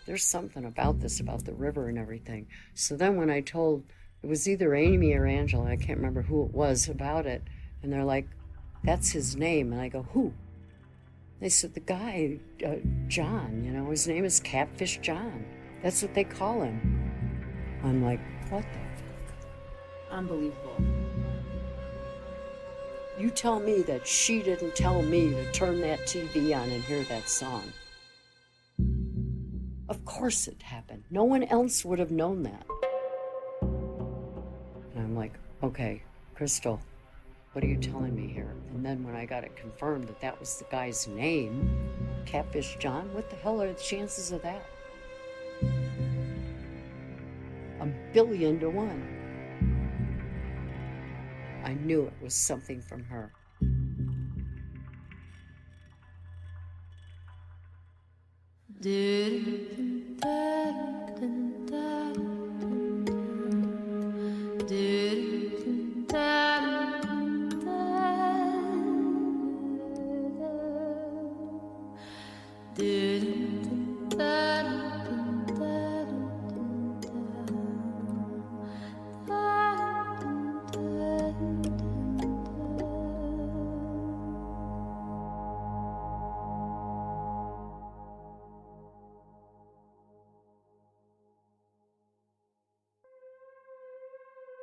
there's something about this, about the river and everything. So then when I told, it was either Amy or Angela, I can't remember who it was, about it, and they're like, that's his name. And I go, who? They said, the guy, John, you know, his name is Catfish John. That's what they call him. I'm like, what the? Unbelievable. You tell me that she didn't tell me to turn that TV on and hear that song. Of course it happened. No one else would have known that. And I'm like, okay, Crystal, what are you telling me here? And then when I got it confirmed that that was the guy's name, Catfish John, what the hell are the chances of that? 1,000,000,000 to 1. I knew it was something from her.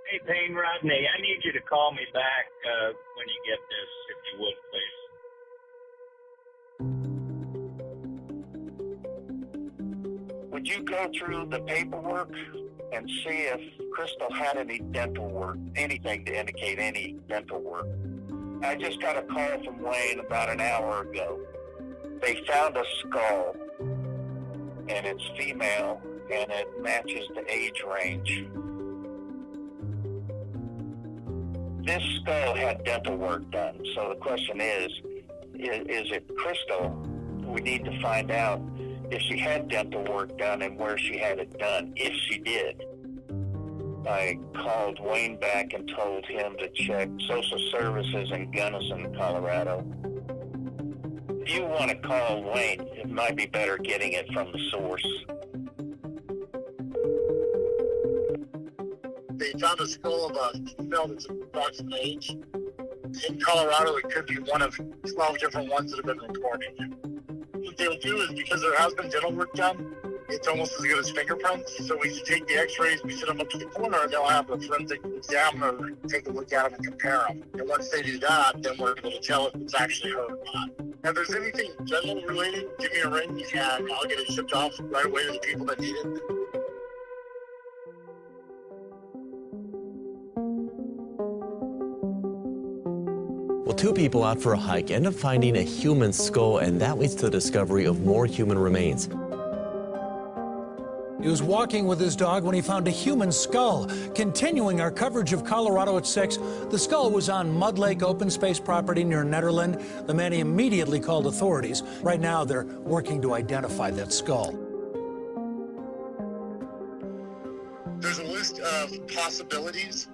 Hey, Payne, Rodney, I need you to call me back when you get this, if you would, please. Would you go through the paperwork and see if Crystal had any dental work, anything to indicate any dental work? I just got a call from Wayne about an hour ago. They found a skull, and it's female, and it matches the age range. This skull had dental work done, so the question is it Crystal? We need to find out if she had dental work done and where she had it done, if she did. I called Wayne back and told him to check social services in Gunnison, Colorado. If you want to call Wayne, it might be better getting it from the source. They found a skull of a female that's approximate age. In Colorado, it could be one of 12 different ones that have been reported. What they'll do is, because there has been dental work done, it's almost as good as fingerprints. So we take the x-rays, we set them up to the corner, and they'll have a forensic examiner take a look at them and compare them. And once they do that, then we're able to tell if it's actually her or not. If there's anything dental related, give me a ring, and I'll get it shipped off right away to the people that need it. Well, two people out for a hike end up finding a human skull, and that leads to the discovery of more human remains. He was walking with his dog when he found a human skull. Continuing our coverage of Colorado at 6, the skull was on Mud Lake open space property near Netherland. The man immediately called authorities. Right now, they're working to identify that skull. There's a list of possibilities.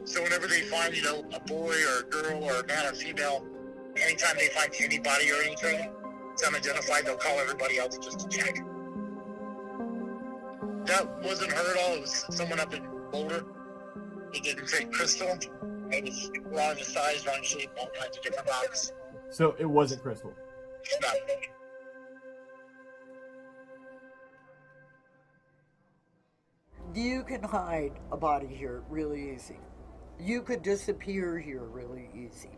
So whenever they find, a boy or a girl or a man or female, anytime they find anybody or anything, it's unidentified, they'll call everybody else just to check. That wasn't her at all. It was someone up in Boulder. It didn't fit Crystal. It was wrong size, wrong shape, all kinds of different bodies. So it wasn't Crystal? No. You can hide a body here really easy. You could disappear here really easy.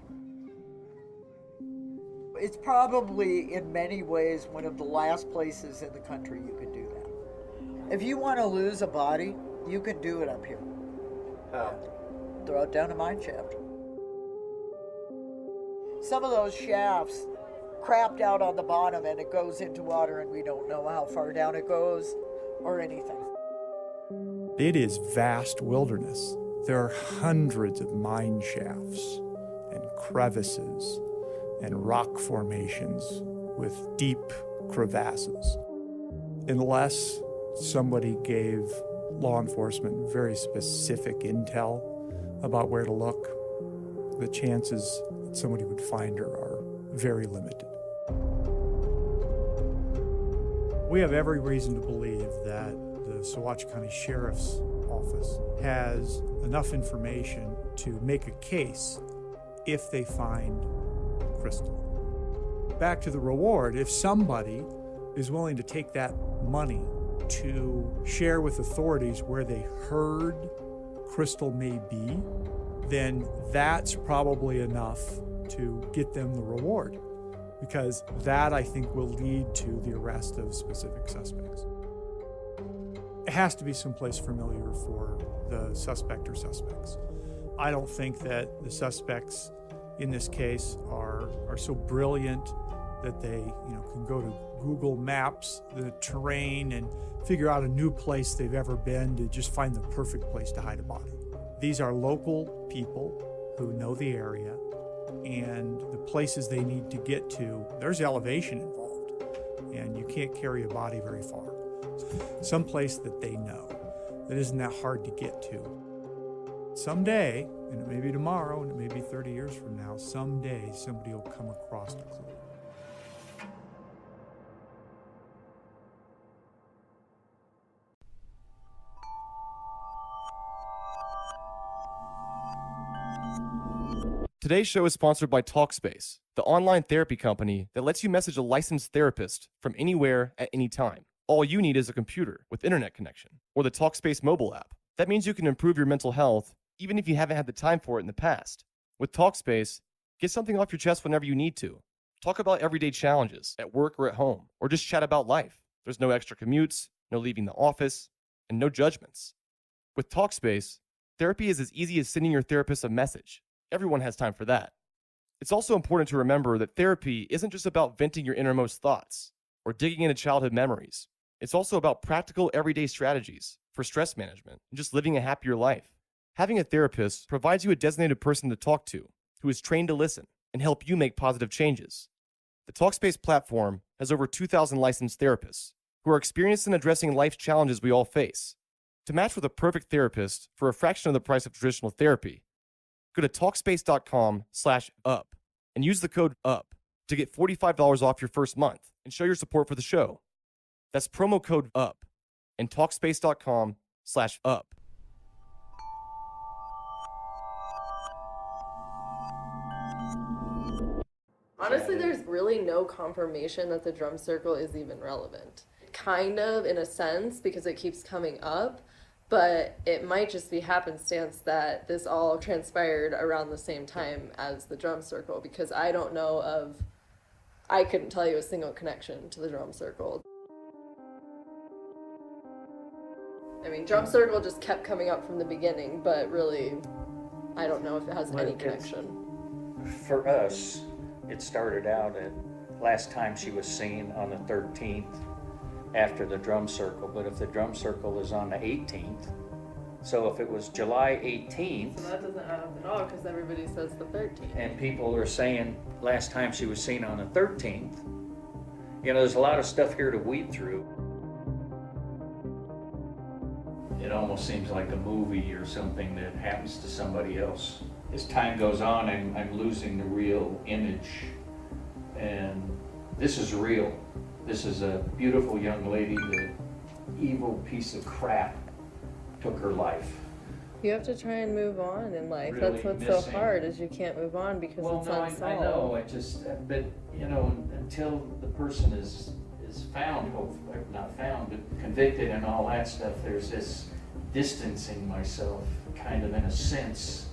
It's probably, in many ways, one of the last places in the country you could do that. If you want to lose a body, you can do it up here. Throw it down a mine shaft. Some of those shafts crapped out on the bottom and it goes into water and we don't know how far down it goes or anything. It is vast wilderness. There are hundreds of mine shafts and crevices and rock formations with deep crevasses. Unless somebody gave law enforcement very specific intel about where to look, the chances that somebody would find her are very limited. We have every reason to believe that the Saguache County Sheriff's Office has enough information to make a case if they find Crystal. Back to the reward, if somebody is willing to take that money to share with authorities where they heard Crystal may be, then that's probably enough to get them the reward, because that, I think, will lead to the arrest of specific suspects. It has to be someplace familiar for the suspect or suspects. I don't think that the suspects in this case are so brilliant that they can go to Google Maps, the terrain, and figure out a new place they've ever been to just find the perfect place to hide a body. These are local people who know the area, and the places they need to get to, there's elevation involved, and you can't carry a body very far. Someplace that they know, that isn't that hard to get to. Someday, and it may be tomorrow, and it may be 30 years from now, someday somebody will come across a clue. Today's show is sponsored by Talkspace, the online therapy company that lets you message a licensed therapist from anywhere at any time. All you need is a computer with internet connection or the Talkspace mobile app. That means you can improve your mental health even if you haven't had the time for it in the past. With Talkspace, get something off your chest whenever you need to. Talk about everyday challenges at work or at home, or just chat about life. There's no extra commutes, no leaving the office, and no judgments. With Talkspace, therapy is as easy as sending your therapist a message. Everyone has time for that. It's also important to remember that therapy isn't just about venting your innermost thoughts or digging into childhood memories. It's also about practical everyday strategies for stress management and just living a happier life. Having a therapist provides you a designated person to talk to who is trained to listen and help you make positive changes. The Talkspace platform has over 2,000 licensed therapists who are experienced in addressing life's challenges we all face. To match with a perfect therapist for a fraction of the price of traditional therapy, go to Talkspace.com/up and use the code UP to get $45 off your first month and show your support for the show. That's promo code UP and Talkspace.com/up. Honestly, there's really no confirmation that the drum circle is even relevant. Kind of, in a sense, because it keeps coming up. But it might just be happenstance that this all transpired around the same time as the drum circle, because I couldn't tell you a single connection to the drum circle. I mean, drum circle just kept coming up from the beginning, but really, I don't know if it has any connection. For us, it started out at last time she was seen on the 13th. After the drum circle, but if the drum circle is on the 18th, so if it was July 18th, So that doesn't add up at all, because everybody says the 13th. and people are saying last time she was seen on the 13th, there's a lot of stuff here to weed through. It almost seems like a movie or something that happens to somebody else. As time goes on, I'm losing the real image, and this is real. This is a beautiful young lady. The evil piece of crap took her life. You have to try and move on in life. Really That's what's missing. so hard, is you can't move on because it's unsolved. I know. But until the person is found, hopefully not found, but convicted and all that stuff, there's this distancing myself, kind of in a sense.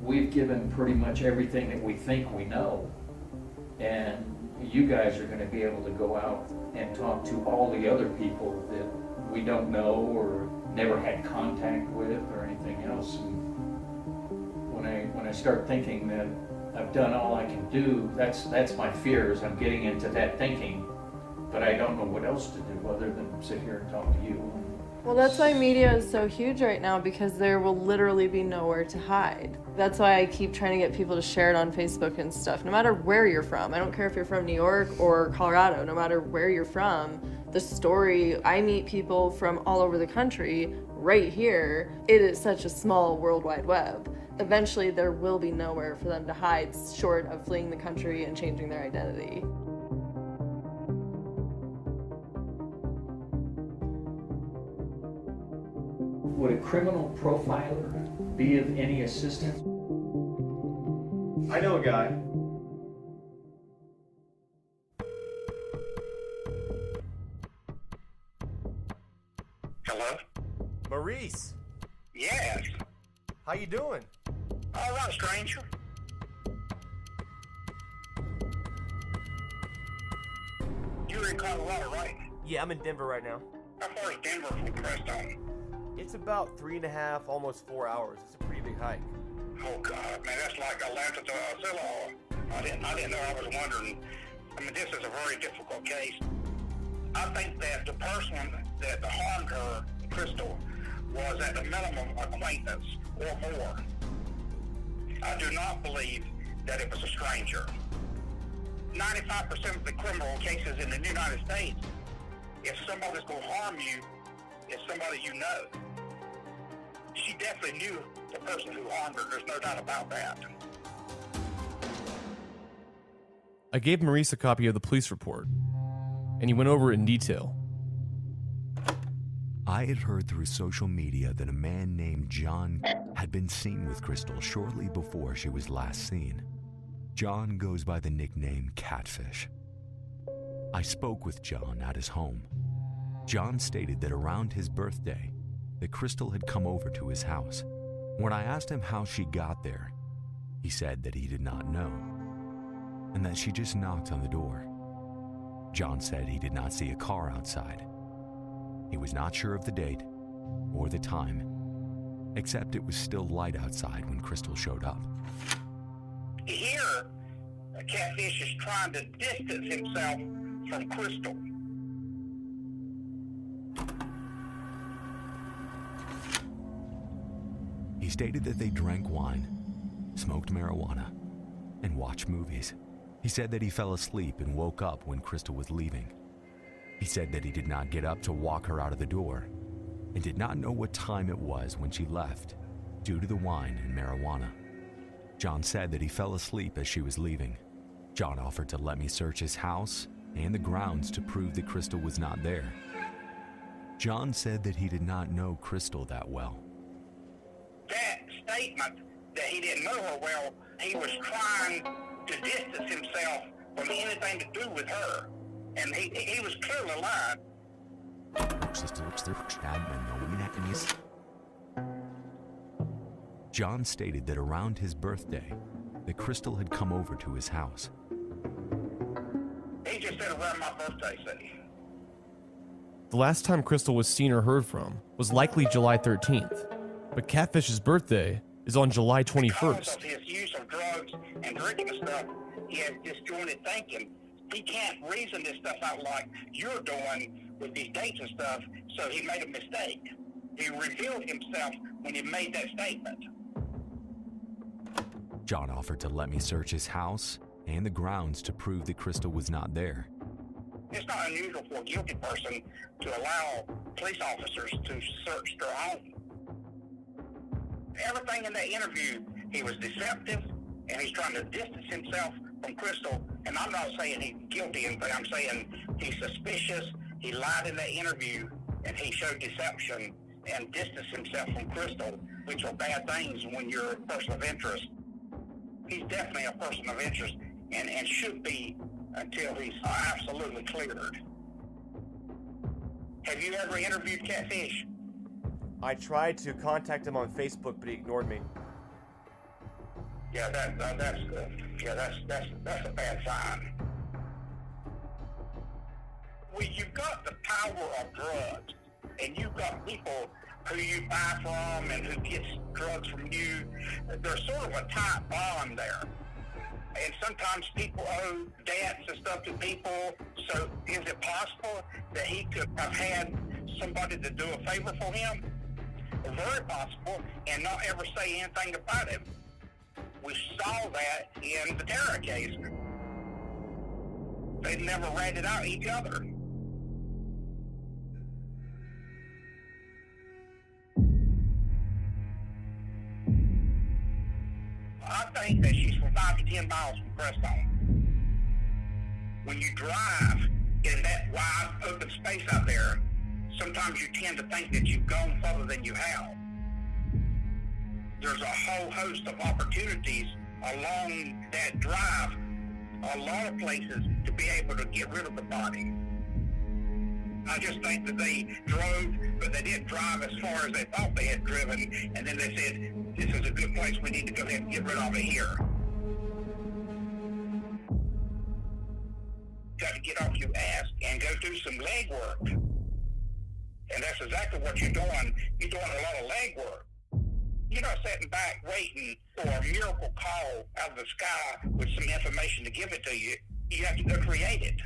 We've given pretty much everything that we think we know, and you guys are going to be able to go out and talk to all the other people that we don't know or never had contact with or anything else. And when I start thinking that I've done all I can do, that's my fear, is I'm getting into that thinking, but I don't know what else to do other than sit here and talk to you. Well, that's why media is so huge right now, because there will literally be nowhere to hide. That's why I keep trying to get people to share it on Facebook and stuff, no matter where you're from. I don't care if you're from New York or Colorado, no matter where you're from, the story, I meet people from all over the country right here. It is such a small World Wide Web. Eventually there will be nowhere for them to hide short of fleeing the country and changing their identity. Would a criminal profiler be of any assistance? I know a guy. Hello? Maurice, Yes. how you doing? All right, stranger. You're in Colorado, right? Yeah, I'm in Denver right now. How far is Denver from Crestone? It's about 3.5, almost 4 hours. It's a pretty big hike. Oh God, man, that's like Atlanta to Ocilla. I didn't know. I was wondering. I mean, this is a very difficult case. I think that the person that harmed her, Crystal, was at the minimum acquaintance or more. I do not believe that it was a stranger. 95% of the criminal cases in the United States, if somebody's going to harm you, it's somebody you know. She definitely knew the person who harmed her. There's no doubt about that. I gave Maurice a copy of the police report, and he went over it in detail. I had heard through social media that a man named John had been seen with Crystal shortly before she was last seen. John goes by the nickname Catfish. I spoke with John at his home. John stated that around his birthday, that Crystal had come over to his house. When I asked him how she got there, he said that he did not know, and that she just knocked on the door. John said he did not see a car outside. He was not sure of the date or the time, except it was still light outside when Crystal showed up. Here, Catfish is trying to distance himself from Crystal. He stated that they drank wine, smoked marijuana, and watched movies. He said that he fell asleep and woke up when Crystal was leaving. He said that he did not get up to walk her out of the door and did not know what time it was when she left due to the wine and marijuana. John said that he fell asleep as she was leaving. John offered to let me search his house and the grounds to prove that Crystal was not there. John said that he did not know Crystal that well. That statement that he didn't know her well, he was trying to distance himself from anything to do with her. And he was clearly lying. John stated that around his birthday, that Crystal had come over to his house. He just said around my birthday, said he. The last time Crystal was seen or heard from was likely July 13th, but Catfish's birthday is on July 21st. Because of his use of drugs and drinking and stuff, he has disjointed thinking. He can't reason this stuff out like you're doing with these dates and stuff, so he made a mistake. He revealed himself when he made that statement. John offered to let me search his house and the grounds to prove that Crystal was not there. It's not unusual for a guilty person to allow police officers to search their home. Everything in that interview, he was deceptive, and he's trying to distance himself from Crystal. And I'm not saying he's guilty of anything. I'm saying he's suspicious. He lied in that interview, and he showed deception and distanced himself from Crystal, which are bad things when you're a person of interest. He's definitely a person of interest and should be until he's absolutely cleared. Have you ever interviewed Catfish? I tried to contact him on Facebook, but he ignored me. Yeah, that's a bad sign. Well, you've got the power of drugs, and you've got people who you buy from and who gets drugs from you. There's sort of a tight bond there. And sometimes people owe debts and stuff to people. So is it possible that he could have had somebody to do a favor for him? Very possible, and not ever say anything about it. We saw that in the Tara case. They never ratted out each other. I think that she's from 5 to 10 miles from Crestone. When you drive in that wide open space out there, sometimes you tend to think that you've gone further than you have. There's a whole host of opportunities along that drive, a lot of places to be able to get rid of the body. I just think that they drove, but they didn't drive as far as they thought they had driven, and then they said, this is a good place, we need to go ahead and get rid of it here. Got to get off your ass and go do some leg work. And that's exactly what you're doing. You're doing a lot of leg work. You're not sitting back waiting for a miracle call out of the sky with some information to give it to you. You have to go create it.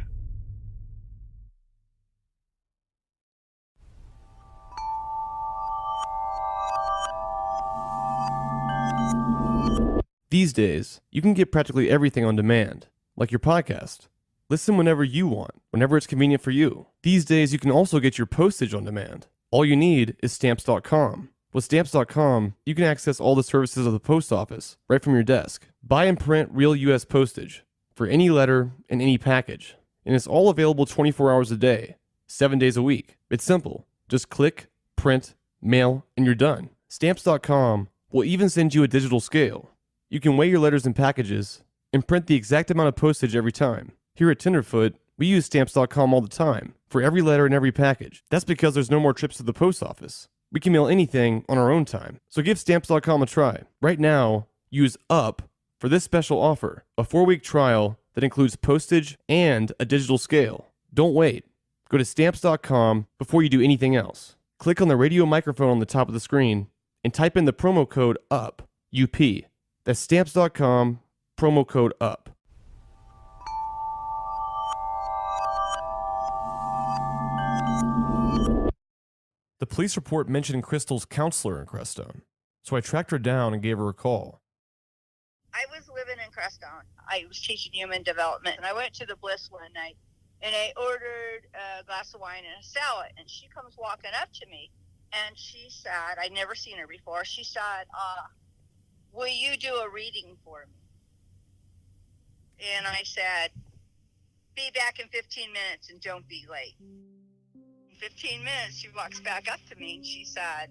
These days, you can get practically everything on demand, like your podcast. Listen whenever you want, whenever it's convenient for you. These days, you can also get your postage on demand. All you need is Stamps.com. With Stamps.com, you can access all the services of the post office right from your desk. Buy and print real U.S. postage for any letter and any package. And it's all available 24 hours a day, 7 days a week. It's simple. Just click, print, mail, and you're done. Stamps.com will even send you a digital scale. You can weigh your letters and packages and print the exact amount of postage every time. Here at Tenderfoot, we use Stamps.com all the time for every letter and every package. That's because there's no more trips to the post office. We can mail anything on our own time. So give Stamps.com a try. Right now, use UP for this special offer, a 4-week trial that includes postage and a digital scale. Don't wait. Go to Stamps.com before you do anything else. Click on the radio microphone on the top of the screen and type in the promo code UP, UP. That's Stamps.com, promo code UP. The police report mentioned Crystal's counselor in Crestone, so I tracked her down and gave her a call. I was living in Crestone. I was teaching human development, and I went to the Bliss one night, and I ordered a glass of wine and a salad, and she comes walking up to me, and she said, I'd never seen her before, she said, will you do a reading for me? And I said, be back in 15 minutes and don't be late. In 15 minutes, she walks back up to me and she said,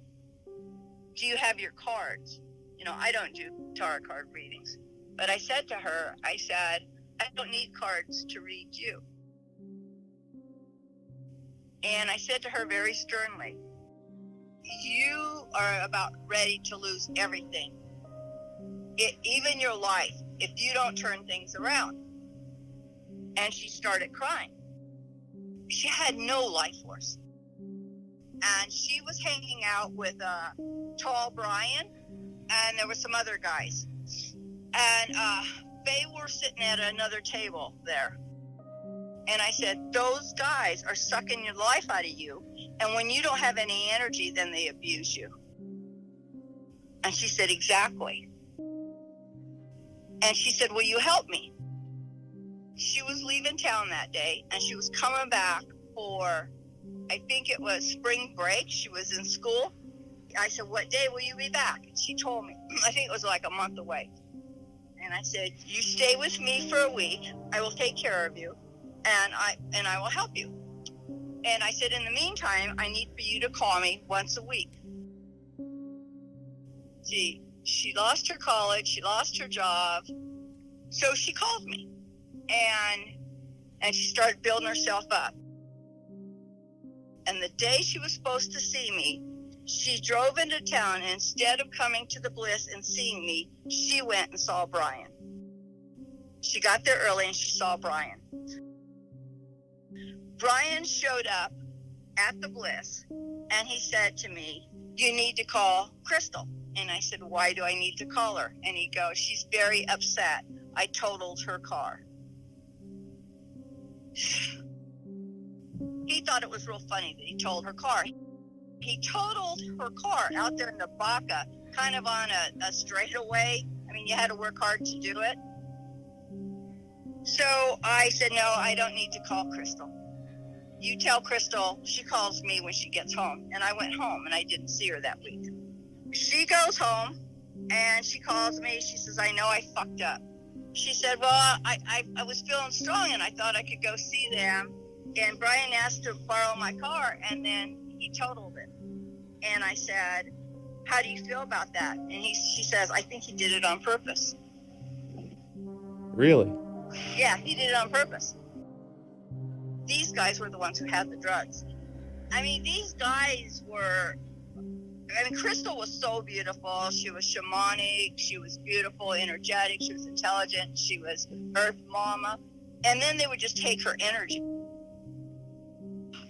do you have your cards? You know, I don't do tarot card readings. But I said to her, I said, I don't need cards to read you. And I said to her very sternly, you are about ready to lose everything. Even your life, if you don't turn things around. And she started crying. She had no life force. And she was hanging out with tall Brian, and there were some other guys. And they were sitting at another table there. And I said, those guys are sucking your life out of you. And when you don't have any energy, then they abuse you. And she said, exactly. And she said, will you help me? She was leaving town that day, and she was coming back for, I think it was spring break. She was in school. I said, what day will you be back? And she told me, I think it was like a month away. And I said, you stay with me for a week. I will take care of you, and I will help you. And I said, in the meantime, I need for you to call me once a week. She lost her college, she lost her job, so she called me, and she started building herself up. And the day she was supposed to see me, she drove into town, and instead of coming to the Bliss and seeing me, she went and saw Brian. She got there early and she saw Brian. Brian showed up at the Bliss, and he said to me, you need to call Crystal. And I said, why do I need to call her? And he goes, she's very upset. I totaled her car. He thought it was real funny that he totaled her car. He totaled her car out there in the Baca, kind of on a straightaway. I mean, you had to work hard to do it. So I said, no, I don't need to call Crystal. You tell Crystal she calls me when she gets home. And I went home, and I didn't see her that week. She goes home, and she calls me. She says, I know I fucked up. She said, well, I was feeling strong, and I thought I could go see them. And Brian asked to borrow my car, and then He totaled it. And I said, how do you feel about that? And she says, I think he did it on purpose. Really? Yeah, he did it on purpose. These guys were the ones who had the drugs. I mean, these guys were, Crystal was so beautiful. She was shamanic. She was beautiful, energetic. She was intelligent. She was Earth Mama. And then they would just take her energy.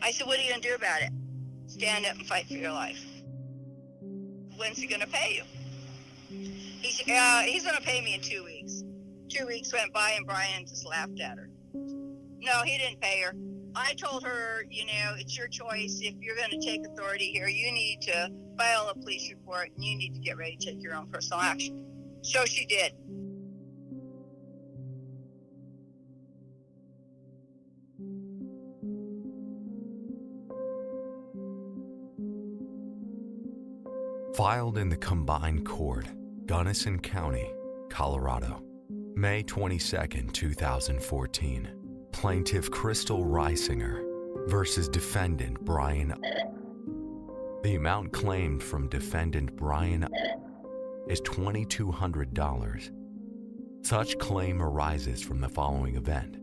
I said, what are you going to do about it? Stand up and fight for your life. When's he going to pay you? He's going to pay me in 2 weeks. 2 weeks went by and Brian just laughed at her. No, he didn't pay her. I told her, it's your choice. If you're going to take authority here, you need to file a police report and you need to get ready to take your own personal action. So she did. Filed in the Combined Court, Gunnison County, Colorado, May 22, 2014. Plaintiff Crystal Reisinger versus defendant Brian. The amount claimed from defendant Brian is $2,200. Such claim arises from the following event.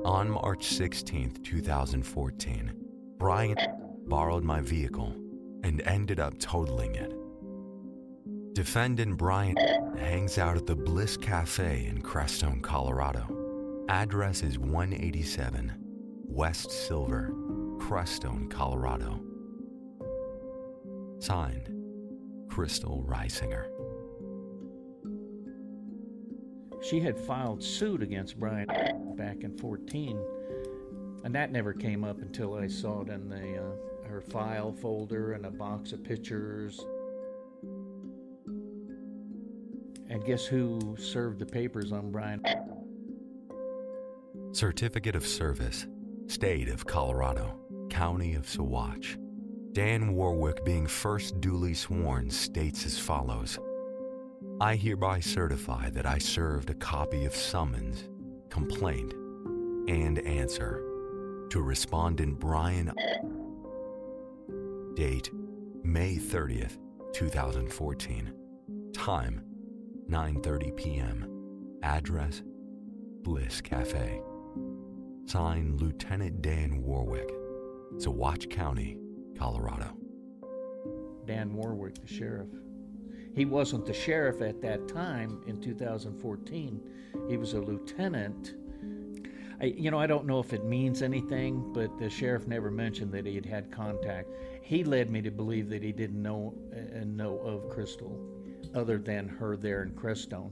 On March 16, 2014, Brian borrowed my vehicle and ended up totaling it. Defendant Brian hangs out at the Bliss Cafe in Crestone, Colorado. Address is 187 West Silver, Crestone, Colorado. Signed, Crystal Reisinger. She had filed suit against Brian back in 2014, and that never came up until I saw it in her file folder and a box of pictures. And guess who served the papers on Brian? Certificate of Service, State of Colorado, County of Saguache. Dan Warwick, being first duly sworn, states as follows. I hereby certify that I served a copy of summons, complaint, and answer to respondent Brian. Date, May 30th, 2014. Time, 9:30 p.m. Address, Bliss Cafe. Signed, Lieutenant Dan Warwick, Saguache County, Colorado. Dan Warwick, the sheriff. He wasn't the sheriff at that time in 2014. He was a lieutenant. I don't know if it means anything, but the sheriff never mentioned that he had had contact. He led me to believe that he didn't know of Crystal, other than her there in Crestone.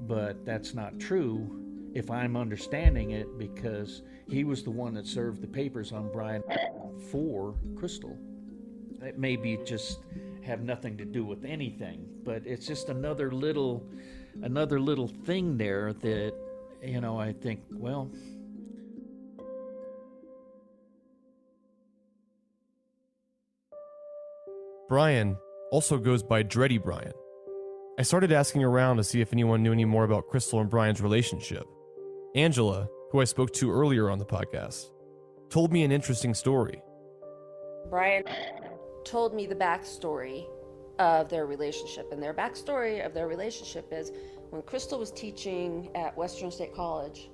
But that's not true if I'm understanding it, because he was the one that served the papers on Brian for Crystal. It may be just have nothing to do with anything, but it's just another little thing there that, I think, well. Brian also goes by Dreddy Brian. I started asking around to see if anyone knew any more about Crystal and Brian's relationship. Angela, who I spoke to earlier on the podcast, told me an interesting story. Brian told me the backstory of their relationship, and their backstory of their relationship is when Crystal was teaching at Western State College,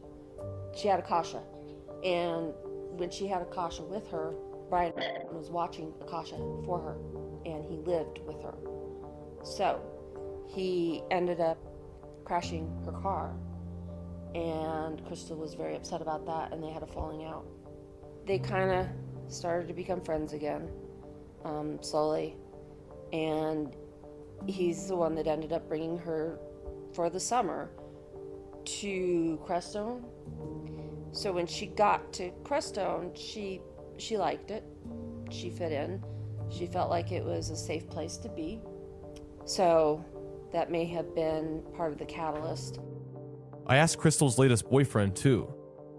she had Akasha, and when she had Akasha with her, Brian was watching Akasha for her, and he lived with her. So he ended up crashing her car, and Crystal was very upset about that, and they had a falling out. They kind of started to become friends again, slowly, and he's the one that ended up bringing her for the summer to Crestone. So when she got to Crestone, she liked it. She fit in. She felt like it was a safe place to be. So that may have been part of the catalyst. I asked Crystal's latest boyfriend too,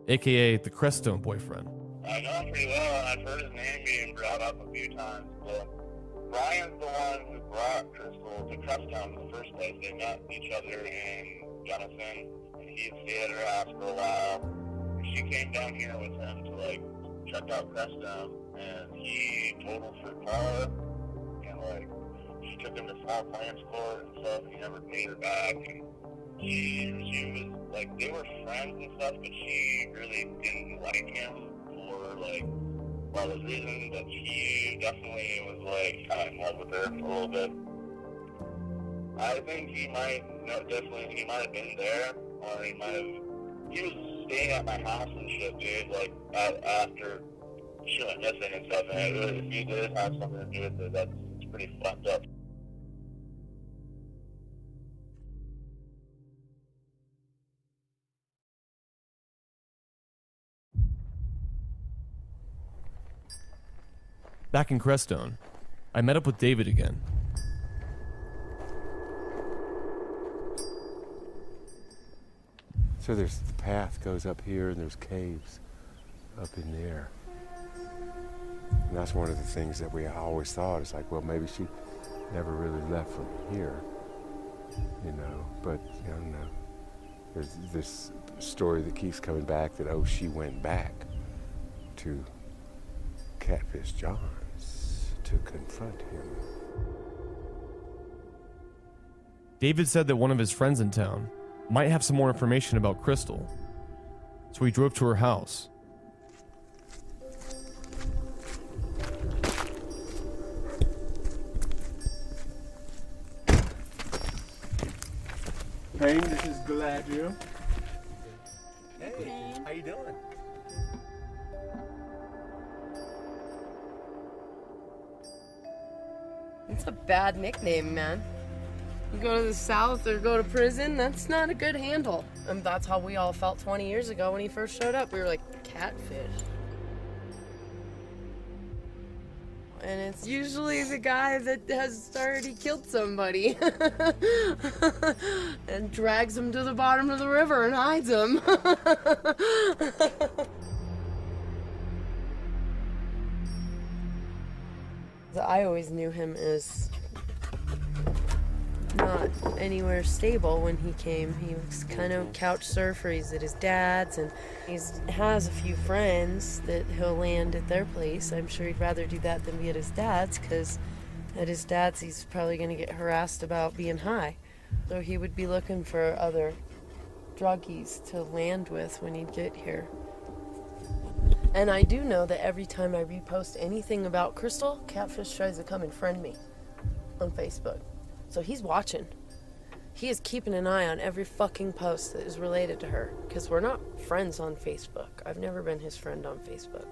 aka the Crestone boyfriend. I know him pretty well, and I've heard his name being brought up a few times, but Brian's the one who brought Crystal to Crestone in the first place. They met each other in Gunnison, and he'd stayed at her house for a while. She came down here with him to check out Crestone, and he totaled her car, and like she took him to small claims court and stuff, and he never paid her back. And she was like, they were friends and stuff, but she really didn't like him for like all those reasons. But he definitely was like kind of in love with her for a little bit. I think he might have been there, or he was staying at my house and shit, dude, like after she went missing and stuff, and if he did have something to do with it, it's pretty fucked up. Back in Crestone, I met up with David again. So there's the path goes up here, and there's caves up in there. And that's one of the things that we always thought. It's like, well, maybe she never really left from here, you know. But I don't know. There's this story that keeps coming back that, oh, she went back to Catfish John's to confront him. David said that one of his friends in town might have some more information about Crystal, so we drove to her house. Payne, this is Galadriel. Hey, how you doing? It's a bad nickname, man. You go to the South or go to prison, that's not a good handle. And that's how we all felt 20 years ago when he first showed up. We were like, Catfish. And it's usually the guy that has already killed somebody and drags him to the bottom of the river and hides him. I always knew him as not anywhere stable when he came. He was kind of couch surfer. He's at his dad's, and he has a few friends that he'll land at their place. I'm sure he'd rather do that than be at his dad's, because at his dad's he's probably going to get harassed about being high. So he would be looking for other druggies to land with when he'd get here. And I do know that every time I repost anything about Crystal, Catfish tries to come and friend me on Facebook. So he's watching. He is keeping an eye on every fucking post that is related to her, because we're not friends on Facebook. I've never been his friend on Facebook.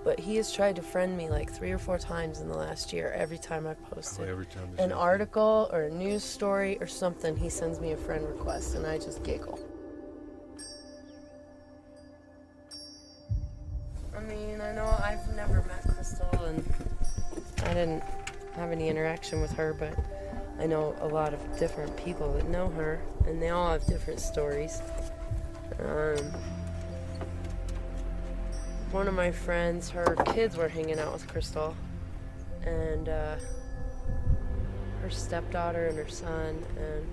But he has tried to friend me like 3 or 4 times in the last year. Every time I posted an article or a news story or something, he sends me a friend request, and I just giggle. I mean, I know I've never met Crystal, and I didn't have any interaction with her, but I know a lot of different people that know her, and they all have different stories. One of my friends, her kids were hanging out with Crystal, and her stepdaughter and her son, and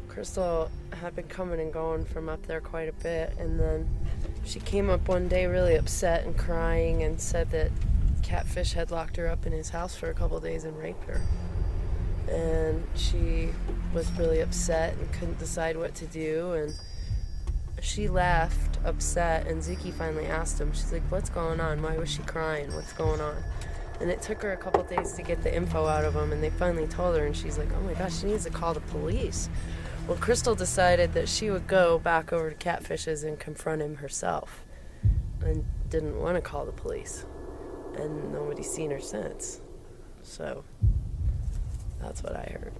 Crystal had been coming and going from up there quite a bit, and then she came up one day really upset and crying and said that Catfish had locked her up in his house for a couple of days and raped her. And she was really upset and couldn't decide what to do, and she left upset, and Ziki finally asked him, she's like, what's going on? Why was she crying? What's going on? And it took her a couple days to get the info out of him, and they finally told her, and she's like, oh my gosh, she needs to call the police. Well, Crystal decided that she would go back over to Catfish's and confront him herself, and didn't want to call the police. And nobody's seen her since. So that's what I heard.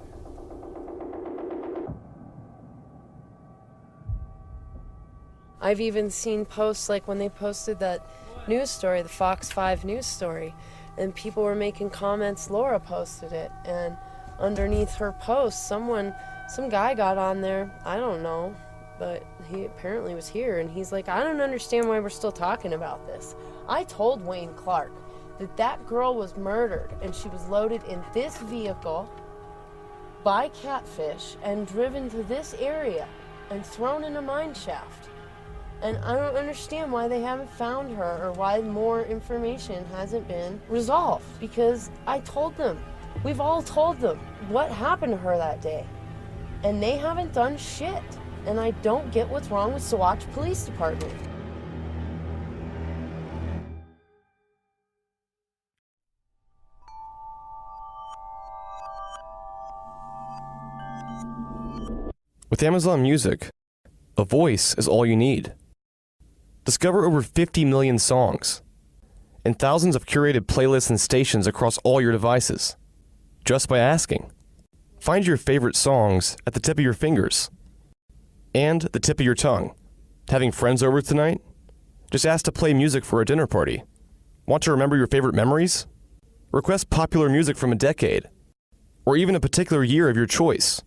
I've even seen posts like when they posted that news story, the Fox 5 news story, and people were making comments. Laura posted it, and underneath her post, some guy got on there, I don't know, but he apparently was here, and he's like, I don't understand why we're still talking about this. I told Wayne Clark that that girl was murdered, and she was loaded in this vehicle by Catfish and driven to this area and thrown in a mine shaft. And I don't understand why they haven't found her or why more information hasn't been resolved. Because I told them, we've all told them what happened to her that day. And they haven't done shit. And I don't get what's wrong with Saguache Police Department. With Amazon Music, a voice is all you need. Discover over 50 million songs and thousands of curated playlists and stations across all your devices, just by asking. Find your favorite songs at the tip of your fingers and the tip of your tongue. Having friends over tonight? Just ask to play music for a dinner party. Want to remember your favorite memories? Request popular music from a decade, or even a particular year of your choice.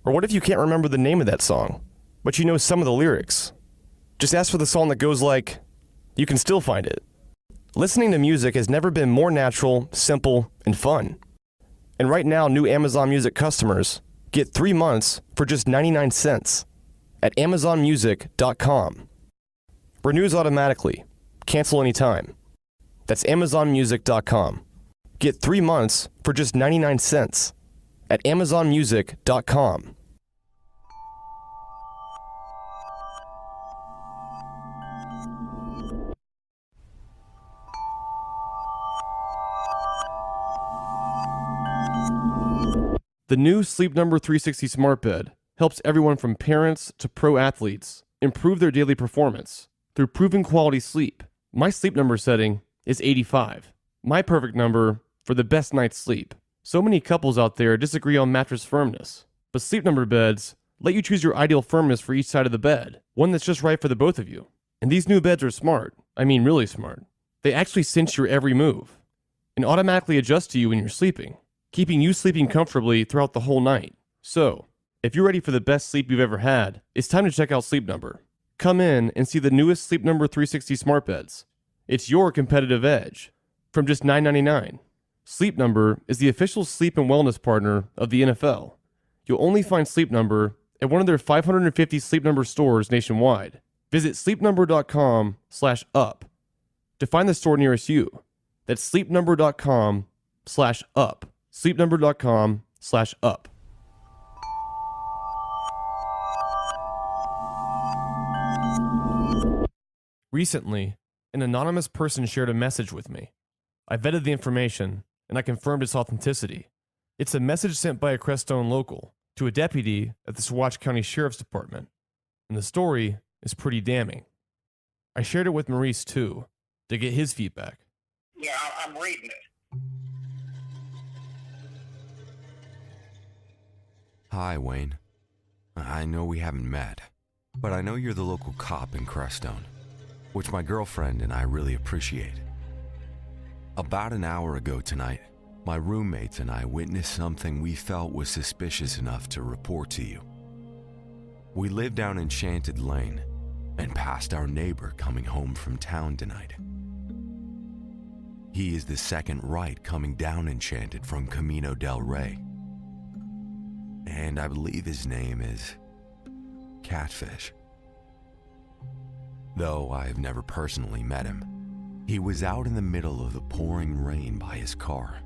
Or what if you can't remember the name of that song, but you know some of the lyrics? Just ask for the song that goes like, you can still find it. Listening to music has never been more natural, simple, and fun. And right now, new Amazon Music customers get 3 months for just 99 cents at amazonmusic.com. Renews automatically. Cancel anytime. That's amazonmusic.com. Get 3 months for just 99 cents at amazonmusic.com. The new Sleep Number 360 smart bed helps everyone from parents to pro athletes improve their daily performance through proven quality sleep. My sleep number setting is 85, my perfect number for the best night's sleep. So many couples out there disagree on mattress firmness, but Sleep Number beds let you choose your ideal firmness for each side of the bed, one that's just right for the both of you. And these new beds are smart. I mean really smart. They actually sense your every move and automatically adjust to you when you're sleeping, keeping you sleeping comfortably throughout the whole night. So, if you're ready for the best sleep you've ever had, it's time to check out Sleep Number. Come in and see the newest Sleep Number 360 smart beds. It's your competitive edge from just $9.99. Sleep Number is the official sleep and wellness partner of the NFL. You'll only find Sleep Number at one of their 550 Sleep Number stores nationwide. Visit sleepnumber.com/up to find the store nearest you. That's sleepnumber.com/up. sleepnumber.com/up. Recently, an anonymous person shared a message with me. I vetted the information, and I confirmed its authenticity. It's a message sent by a Crestone local to a deputy at the Saguache County Sheriff's Department, and the story is pretty damning. I shared it with Maurice, too, to get his feedback. Yeah, I'm reading it. Hi, Wayne. I know we haven't met, but I know you're the local cop in Crestone, which my girlfriend and I really appreciate. About an hour ago tonight, my roommates and I witnessed something we felt was suspicious enough to report to you. We live down Enchanted Lane and passed our neighbor coming home from town tonight. He is the second right coming down Enchanted from Camino del Rey. And I believe his name is Catfish. Though I've never personally met him, he was out in the middle of the pouring rain by his car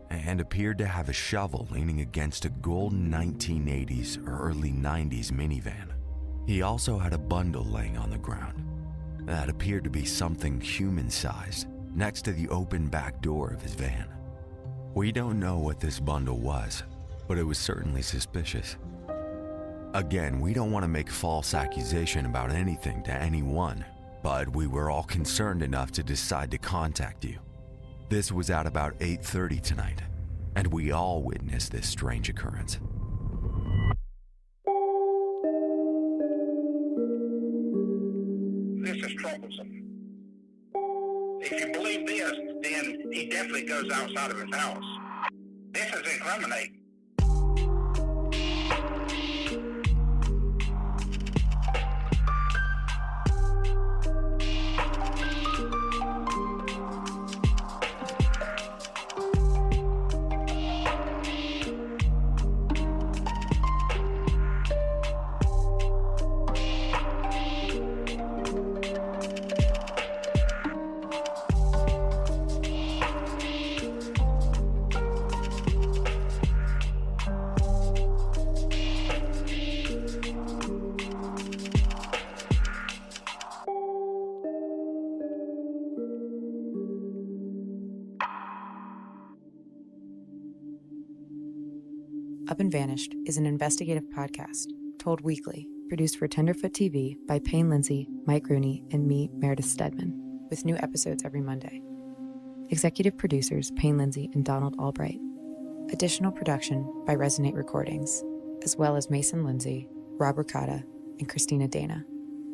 and appeared to have a shovel leaning against a golden 1980s or early 90s minivan. He also had a bundle laying on the ground that appeared to be something human-sized next to the open back door of his van. We don't know what this bundle was, but it was certainly suspicious. Again, we don't want to make false accusation about anything to anyone, but we were all concerned enough to decide to contact you. This was at about 8:30 tonight, and we all witnessed this strange occurrence. This is troublesome. If you believe this, then he definitely goes outside of his house. This is incriminating. Up and Vanished is an investigative podcast, told weekly, produced for Tenderfoot TV by Payne Lindsey, Mike Rooney, and me, Meredith Stedman, with new episodes every Monday. Executive producers Payne Lindsey and Donald Albright. Additional production by Resonate Recordings, as well as Mason Lindsay, Rob Ricotta, and Christina Dana.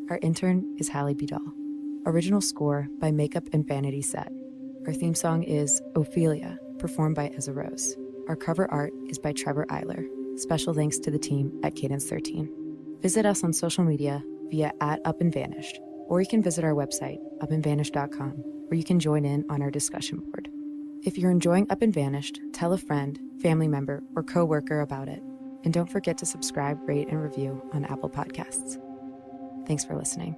Our intern is Hallie Bedall. Original score by Makeup and Vanity Set. Our theme song is Ophelia, performed by Ezra Rose. Our cover art is by Trevor Eiler. Special thanks to the team at Cadence 13. Visit us on social media via @UpAndVanished, or you can visit our website, upandvanished.com, where you can join in on our discussion board. If you're enjoying Up and Vanished, tell a friend, family member, or coworker about it. And don't forget to subscribe, rate, and review on Apple Podcasts. Thanks for listening.